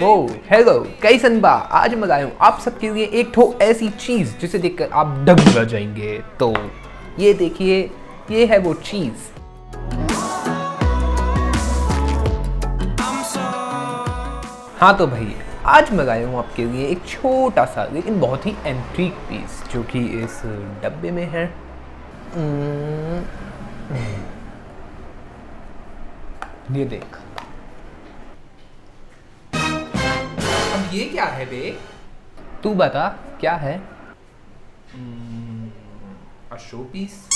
Hello कैसन बा। आज मैं लाया हूँ आप सबके लिए एक ठो ऐसी चीज जिसे देखकर आप दंग रह जाएंगे। तो ये देखिए, ये है वो चीज। हाँ तो भाई, आज मैं लाया हूँ आपके लिए एक छोटा सा लेकिन बहुत ही एंटीक पीस जो कि इस डब्बे में है। ये देख। अब ये क्या है बे? तू बता क्या है? A show piece.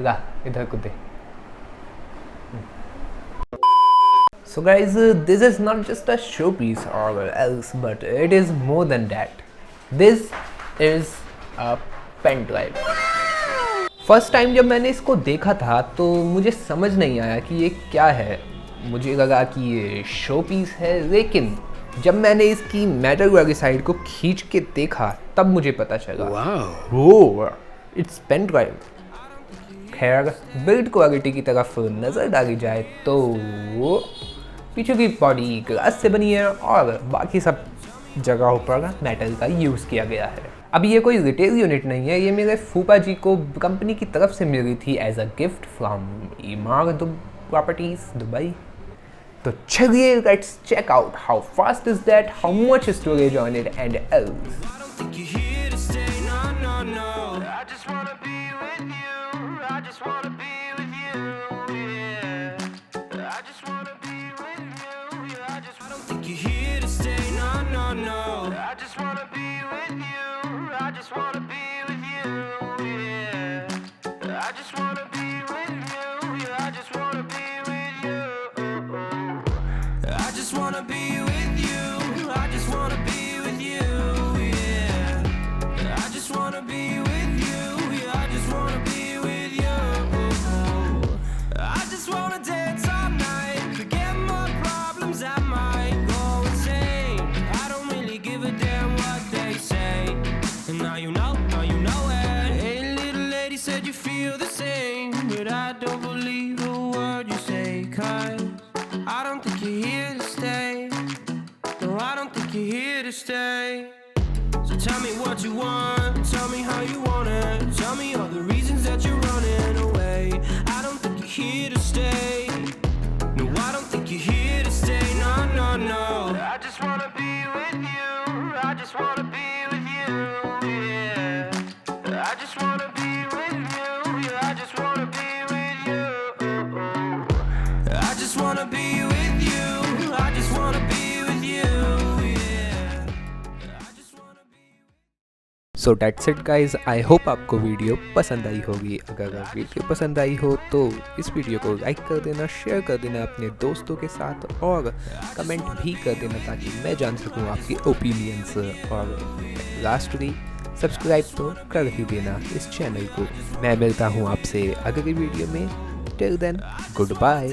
ला इधर को दे। So guys, this is not just a showpiece or else, but it is more than that. This is a pendrive. First time जब मैंने इसको देखा था तो मुझे समझ नहीं आया कि ये क्या है। मुझे लगा कि ये शो पीस है, लेकिन जब मैंने इसकी मेटल वाली साइड को खींच के देखा तब मुझे पता चला। Wow, it's pen drive. खैर, बिल्ड क्वालिटी की तरफ नज़र डाली जाए तो पीछे की बॉडी ग्लास से बनी है और बाकी सब जगहों पर मेटल का यूज़ किया गया है। अब ये कोई रिटेल यूनिट नहीं है, ये मेरे फूपाजी को कंपनी की तरफ से मिली थी as a gift from Emaar properties Dubai. तो चलिए let's check out how fast is that, how much storage on it and else. Stay. So tell me what you want, tell me how you want it, tell me all the reasons that you're running away. I don't think you're here to stay. No, I don't think you're here to stay. No, no, no. I just wanna be with you. I just wanna be with you. Yeah. I just wanna be with you. Yeah, I just wanna be with you. I just wanna be with you. I just wanna be with you. So that's it guys, I hope आपको video पसंद आई होगी। अगर video पसंद आई हो तो इस video को like कर देना, शेयर कर देना अपने दोस्तों के साथ और कमेंट भी कर देना ताकि मैं जान सकूं आपकी ओपिनियंस। और लास्टली सब्सक्राइब तो कर ही देना इस चैनल को। मैं मिलता हूं आपसे अगली वीडियो में। Till then, good bye.